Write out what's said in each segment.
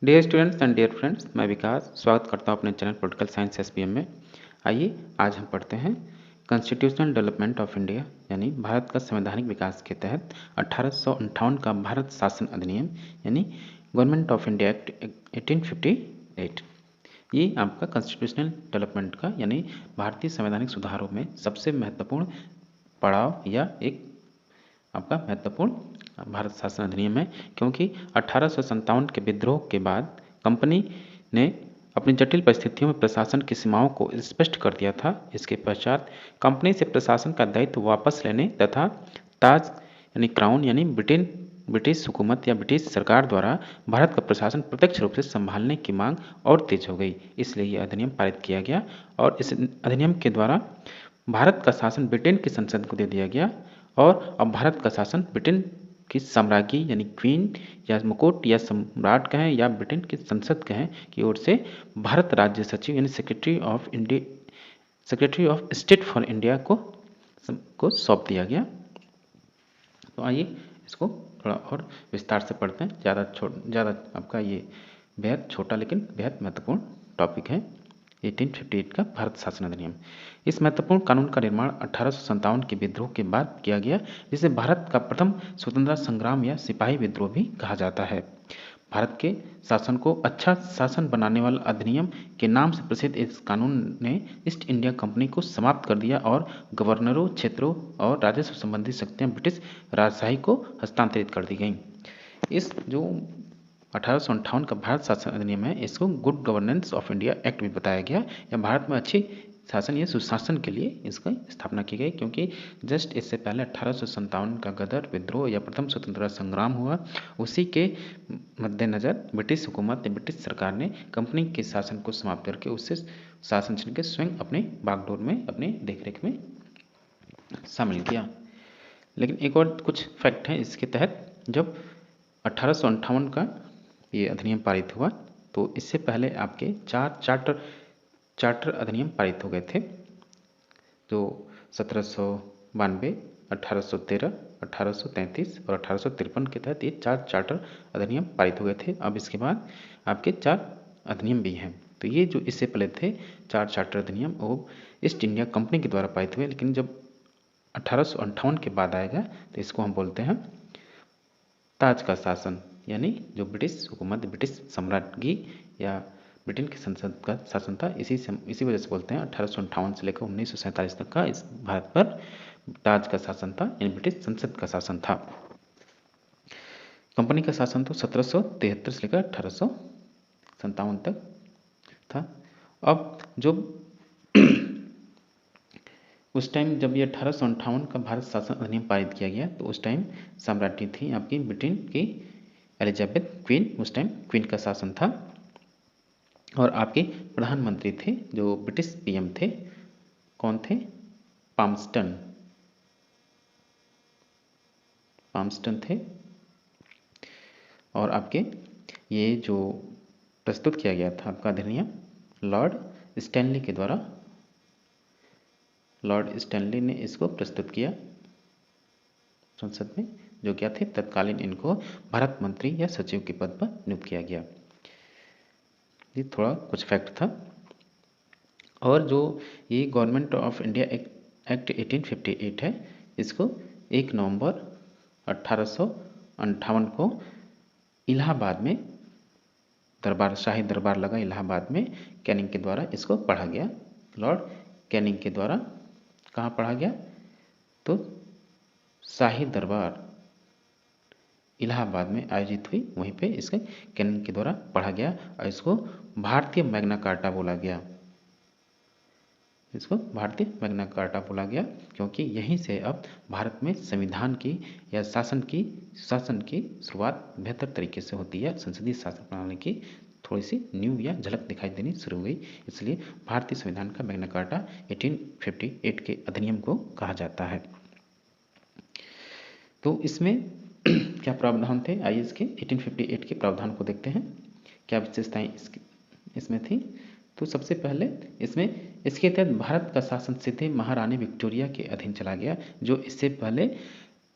Dear students and dear friends, मैं विकास स्वागत करता हूं अपने चैनल पॉलिटिकल साइंस एसपीएम में। आइए आज हम पढ़ते हैं कॉन्स्टिट्यूशनल डेवलपमेंट ऑफ इंडिया यानी भारत का संवैधानिक विकास के तहत 1858 का भारत शासन अधिनियम यानी गवर्नमेंट ऑफ इंडिया एक्ट 1858। ये आपका कॉन्स्टिट्यूशनल डेवलपमेंट का यानी भारतीय संवैधानिक सुधारों में सबसे महत्वपूर्ण पड़ाव या एक आपका महत्वपूर्ण भारत शासन अधिनियम है, क्योंकि 1857 के विद्रोह के बाद कंपनी ने अपनी जटिल परिस्थितियों में प्रशासन की सीमाओं को स्पष्ट कर दिया था। इसके पश्चात कंपनी से प्रशासन का दायित्व वापस लेने तथा ताज यानी क्राउन यानी ब्रिटिश हुकूमत या ब्रिटिश सरकार द्वारा भारत का प्रशासन प्रत्यक्ष रूप से संभालने की मांग और तेज हो गई। इसलिए यह अधिनियम पारित किया गया और इस अधिनियम के द्वारा भारत का शासन ब्रिटेन की संसद को दे दिया गया और अब भारत का शासन ब्रिटेन की साम्राज्ञी यानी क्वीन या मुकुट या सम्राट कहें या ब्रिटेन की संसद कहें की ओर से भारत राज्य सचिव यानी secretary of state for India को सौंप दिया गया। तो आइए इसको थोड़ा और विस्तार से पढ़ते हैं। ज़्यादा आपका ये बेहद छोटा लेकिन बेहद महत्वपूर्ण टॉपिक है 1858 का भारत शासन अधिनियम। इस महत्वपूर्ण कानून का निर्माण 1857 के विद्रोह के बाद किया गया, जिसे भारत का प्रथम स्वतंत्रता संग्राम या सिपाही विद्रोह भी कहा जाता है। भारत के शासन को अच्छा शासन बनाने वाला अधिनियम के नाम से प्रसिद्ध इस कानून ने ईस्ट इंडिया कंपनी को समाप्त कर दिया और गवर्नरों, क्षेत्रों और राजस्व संबंधी शक्तियां ब्रिटिश राजशाही को हस्तांतरित कर दी गईं। इस जो 1858 का भारत शासन अधिनियम है, इसको good governance of India act भी बताया गया। या भारत में अच्छी शासन या सुशासन के लिए इसकी स्थापना की गई, क्योंकि जस्ट इससे पहले 1857 का गदर विद्रोह या प्रथम स्वतंत्रता संग्राम हुआ। उसी के मद्देनज़र ब्रिटिश हुकूमत या ब्रिटिश सरकार ने कंपनी के शासन को समाप्त करके उससे शासन छीन के स्वयं अपने बागडोर में अपने देखरेख में शामिल किया। लेकिन एक और कुछ फैक्ट हैं इसके तहत। जब 1858 का ये अधिनियम पारित हुआ तो इससे पहले आपके 4 चार्टर अधिनियम पारित हो गए थे, जो 1792, 1813, 1833 और 1853 के तहत ये 4 चार्टर अधिनियम पारित हो गए थे। अब इसके बाद आपके 4 अधिनियम भी हैं। तो ये जो इससे पहले थे 4 चार्टर अधिनियम वो ईस्ट इंडिया कंपनी के द्वारा पारित हुए, लेकिन जब 1858 के बाद आएगा तो इसको हम बोलते हैं ताज का शासन, यानी जो ब्रिटिश हुकूमत ब्रिटिश साम्राज्ञी या ब्रिटेन की संसद का शासन था। इसी वजह से बोलते हैं 1858 से लेकर 1947 तक का इस भारत पर ताज का शासन था, यानी ब्रिटिश संसद का शासन था। कंपनी का शासन तो 1773 से लेकर 1857 तक था। अब जो उस टाइम जब ये 1858 का भारत शासन अधिनियम पारित किया गया तो उस टाइम सम्राज्ञी थी आपकी ब्रिटेन की एलिजाबेथ क्वीन। उस टाइम क्वीन का शासन था और आपके प्रधानमंत्री थे जो ब्रिटिश पीएम थे। कौन थे? पाम्स्टन थे। और आपके ये जो प्रस्तुत किया गया था आपका अधिनियम लॉर्ड स्टैनली के द्वारा, लॉर्ड स्टैनली ने इसको प्रस्तुत किया संसद में, जो क्या थे तत्कालीन इनको भारत मंत्री या सचिव के पद पर नियुक्त किया गया। ये थोड़ा कुछ फैक्ट था। और जो ये गवर्नमेंट ऑफ इंडिया एक्ट 1858 है, इसको 1 नवंबर 1858 को इलाहाबाद में शाही दरबार लगा इलाहाबाद में, कैनिंग के द्वारा इसको पढ़ा गया। लॉर्ड कैनिंग के द्वारा कहाँ पढ़ा गया? तो शाही दरबार इलाहाबाद में आयोजित हुई, वहीं पे इसके कैनिंग के द्वारा पढ़ा गया और इसको भारतीय मैग्ना कार्टा बोला गया। इसको भारतीय मैग्ना कार्टा बोला गया क्योंकि यहीं से अब भारत में संविधान की या शासन की शुरुआत बेहतर तरीके से होती है। संसदीय शासन प्रणाली की थोड़ी सी न्यू या झलक दिखाई देनी शुरू हुई, इसलिए भारतीय संविधान का मैग्ना कार्टा 1858 के अधिनियम को कहा जाता है। तो इसमें क्या प्रावधान थे? आइए इसके 1858 के प्रावधान को देखते हैं, क्या विशेषताएं इसमें थी। तो सबसे पहले इसके तहत भारत का शासन सीधे महारानी विक्टोरिया के अधीन चला गया, जो इससे पहले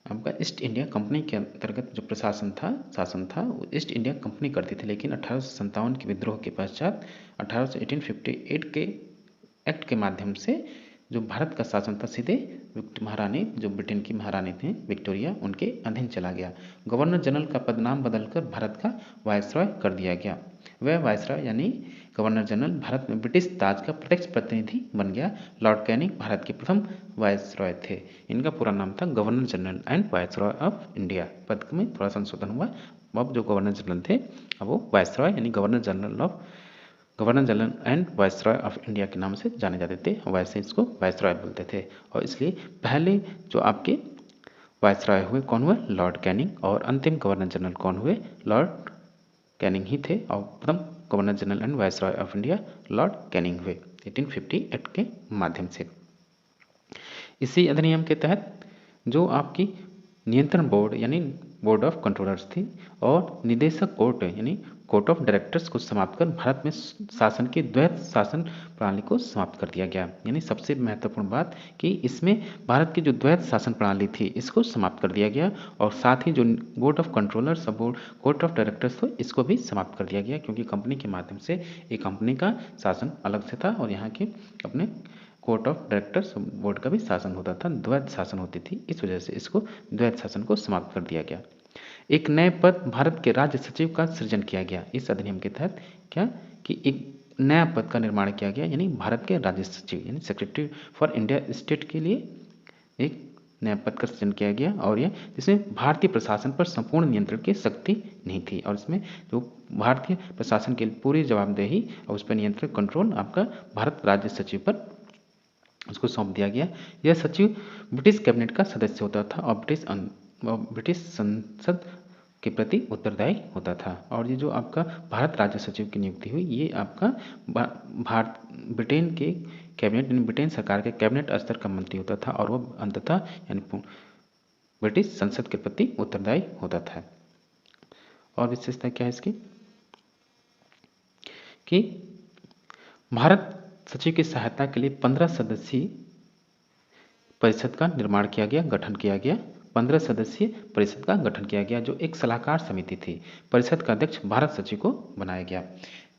आपका ईस्ट इंडिया कंपनी के अंतर्गत जो प्रशासन था, शासन था, वो ईस्ट इंडिया कंपनी करती थी। लेकिन 1857 के विद्रोह के पश्चात 1858 के एक्ट के माध्यम से जो भारत का शासन था सीधे महारानी, जो ब्रिटेन की महारानी थी विक्टोरिया, उनके अधीन चला गया। गवर्नर जनरल का पद नाम बदलकर भारत का वायसरॉय कर दिया गया। वह वायसरॉय यानी गवर्नर जनरल भारत में ब्रिटिश ताज का प्रत्यक्ष प्रतिनिधि बन गया। लॉर्ड कैनिंग भारत के प्रथम वायसरॉय थे। इनका पूरा नाम था governor general and viceroy of India. पद में थोड़ा संशोधन हुआ। अब जो गवर्नर जनरल थे अब वो वायसरॉय यानी governor general and viceroy of India के नाम से जाने जाते थे। वैसे इसको वायसरॉय बोलते थे। और इसलिए पहले जो आपके वायसरॉय हुए कौन हुए? Lord Canning. और अंतिम गवर्नर जनरल कौन हुए? लॉर्ड कैनिंग ही थे। और प्रथम governor general and viceroy of India Lord Canning हुए 1858 के माध्यम से। इसी अधिनियम के तहत जो आपकी नियंत्रण बोर्ड यानी बोर्ड ऑफ कंट्रोलर्स थी और निदेशक कोर्ट यानी कोर्ट ऑफ डायरेक्टर्स को समाप्त कर भारत में शासन की द्वैत शासन प्रणाली को समाप्त कर दिया गया। यानी सबसे महत्वपूर्ण बात कि इसमें भारत की जो द्वैत शासन प्रणाली थी इसको समाप्त कर दिया गया। और साथ ही जो बोर्ड ऑफ कंट्रोलर्स और बोर्ड कोर्ट ऑफ डायरेक्टर्स थे इसको भी समाप्त कर दिया गया, क्योंकि कंपनी के माध्यम से एक कंपनी का शासन अलग से था और यहाँ के अपने कोर्ट ऑफ डायरेक्टर्स बोर्ड का भी शासन होता था, द्वैत शासन होती थी। इस वजह से इसको द्वैत शासन को समाप्त कर दिया गया। एक नए पद भारत के राज्य सचिव का सृजन किया गया। इस अधिनियम के तहत क्या कि एक नया पद का निर्माण किया गया, यानी भारत के राज्य सचिव यानी सेक्रेटरी फॉर इंडिया स्टेट के लिए एक नया पद का सृजन किया गया। और यह जिसमें भारतीय प्रशासन पर संपूर्ण नियंत्रण की शक्ति नहीं थी और इसमें जो भारतीय प्रशासन की पूरी जवाबदेही और उस पर नियंत्रण कंट्रोल आपका भारत राज्य सचिव पर उसको सौंप दिया गया। यह सचिव ब्रिटिश कैबिनेट का सदस्य होता था और ब्रिटिश संसद के प्रति उत्तरदायी होता था। और ये जो आपका भारत राज्य सचिव की नियुक्ति हुई ये आपका भारत ब्रिटेन के कैबिनेट यानी ब्रिटेन सरकार के कैबिनेट स्तर का मंत्री होता था और वह अंततः यानी ब्रिटिश संसद के प्रति उत्तरदायी होता था। और विशेषता क्या है इसकी कि भारत सचिव की सहायता के लिए 15 सदस्यीय परिषद का निर्माण किया गया, गठन किया गया। 15 सदस्यीय परिषद का गठन किया गया जो एक सलाहकार समिति थी। परिषद का अध्यक्ष भारत सचिव को बनाया गया।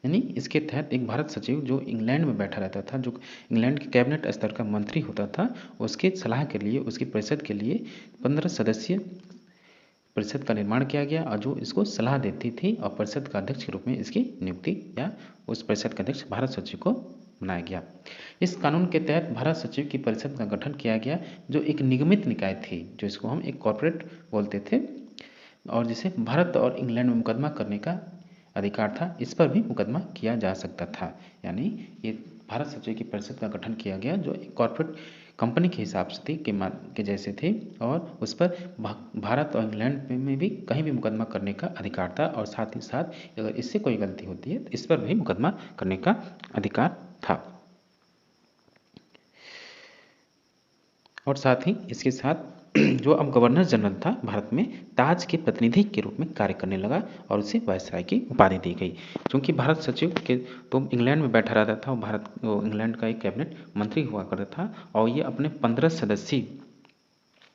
यानी इसके तहत एक भारत सचिव जो इंग्लैंड में बैठा रहता था, जो इंग्लैंड के कैबिनेट स्तर का मंत्री होता था, उसके सलाह के लिए उसकी परिषद के लिए 15 सदस्यीय परिषद का निर्माण किया गया और जो इसको सलाह देती थी और परिषद का अध्यक्ष के रूप में इसकी नियुक्ति या उस परिषद का अध्यक्ष भारत सचिव को बनाया गया। इस कानून के तहत भारत सचिव की परिषद का गठन किया गया जो एक निगमित निकाय थी, जो इसको हम एक कॉर्पोरेट बोलते थे और जिसे भारत और इंग्लैंड में मुकदमा करने का अधिकार था। इस पर भी मुकदमा किया जा सकता था। यानी ये भारत सचिव की परिषद का गठन किया गया जो एक कॉर्पोरेट कंपनी के हिसाब से थी के जैसे थे और उस पर भारत और इंग्लैंड में भी कहीं भी मुकदमा करने का अधिकार था। और साथ ही साथ अगर इससे कोई गलती होती है तो इस पर भी मुकदमा करने का अधिकार था। और साथ ही इसके साथ जो अब गवर्नर जनरल था भारत में ताज के प्रतिनिधि के रूप में कार्य करने लगा और उसे वायसराय की उपाधि दी गई। क्योंकि भारत सचिव के तो इंग्लैंड में बैठा रहता था और इंग्लैंड का एक कैबिनेट मंत्री हुआ करता था और ये अपने 15 सदस्यीय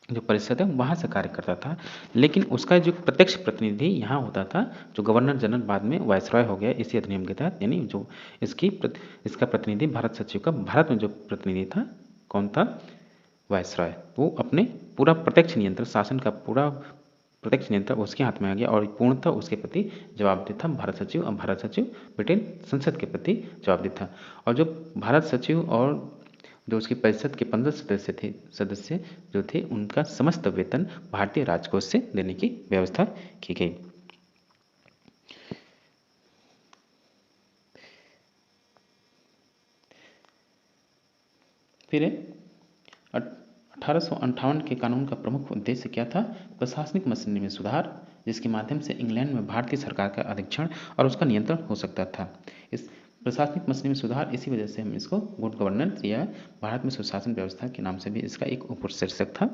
जो परिषद है वहाँ से कार्य करता था। लेकिन उसका जो प्रत्यक्ष प्रतिनिधि यहाँ होता था, जो गवर्नर जनरल बाद में वायसराय हो गया इसी अधिनियम के तहत। यानी जो इसका प्रतिनिधि भारत सचिव का भारत में जो प्रतिनिधि था कौन था? वायसराय। वो अपने पूरा प्रत्यक्ष नियंत्रण शासन का पूरा प्रत्यक्ष नियंत्रण उसके हाथ में आ गया और पूर्णतः उसके प्रति जवाबदेह था भारत सचिव। और भारत सचिव ब्रिटेन संसद के प्रति जवाबदेह था। और जो भारत सचिव और जो उसकी परिषद के 15 सदस्य जो थे उनका समस्त वेतन भारतीय राजकोष से देने की व्यवस्था की गई। फिर 1858 के कानून का प्रमुख उद्देश्य क्या था? प्रशासनिक मशीनरी में सुधार, जिसके माध्यम से इंग्लैंड में भारतीय सरकार का अधीक्षण और उसका नियंत्रण हो सकता था। इस प्रशासनिक मशीनरी में सुधार इसी वजह से हम इसको गुड गवर्नेंस या भारत में सुशासन व्यवस्था के नाम से भी इसका एक उपशीर्षक था।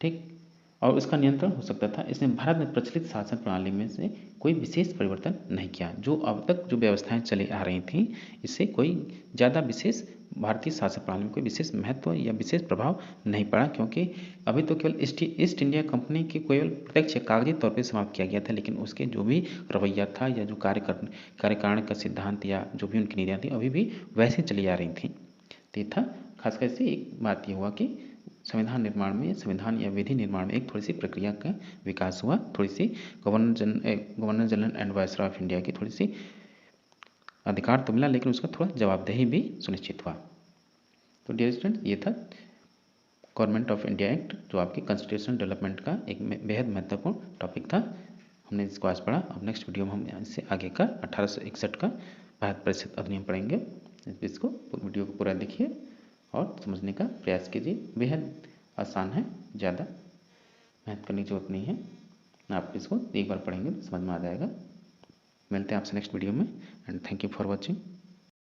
ठीक। और उसका नियंत्रण हो सकता था। इसने भारत में प्रचलित शासन प्रणाली में से कोई विशेष परिवर्तन नहीं किया। जो अब तक जो व्यवस्थाएं चली आ रही थीं, इससे कोई ज़्यादा विशेष भारतीय शासन प्रणाली में कोई विशेष महत्व या विशेष प्रभाव नहीं पड़ा, क्योंकि अभी तो केवल ईस्ट इंडिया कंपनी के केवल प्रत्यक्ष कागजी तौर पर समाप्त किया गया था, लेकिन उसके जो भी रवैया था या जो कार्यकारण का सिद्धांत या जो भी उनकी नीतियाँ थी अभी भी वैसे चली आ रही थी। तो ये था खासकर से एक बात ये हुआ कि संविधान निर्माण में, संविधान या विधि निर्माण में एक थोड़ी सी प्रक्रिया का विकास हुआ, थोड़ी सी governor general and viceroy of India की थोड़ी सी अधिकार तो मिला, लेकिन उसका थोड़ा जवाबदेही भी सुनिश्चित हुआ। तो डियर स्टूडेंट्स, ये था गवर्नमेंट ऑफ इंडिया एक्ट, जो आपके कॉन्स्टिट्यूशन डेवलपमेंट का एक बेहद महत्वपूर्ण टॉपिक था। हमने इसको आज पढ़ा। अब नेक्स्ट वीडियो में हम इससे आगे का 1861 का भारत परिषद अधिनियम पढ़ेंगे। इसको वीडियो को पूरा देखिए और समझने का प्रयास कीजिए। बेहद आसान है, ज़्यादा मेहनत करने की जरूरत नहीं है। आप इसको एक बार पढ़ेंगे तो समझ में आ जाएगा। मिलते हैं आपसे नेक्स्ट वीडियो में, and thank you for watching.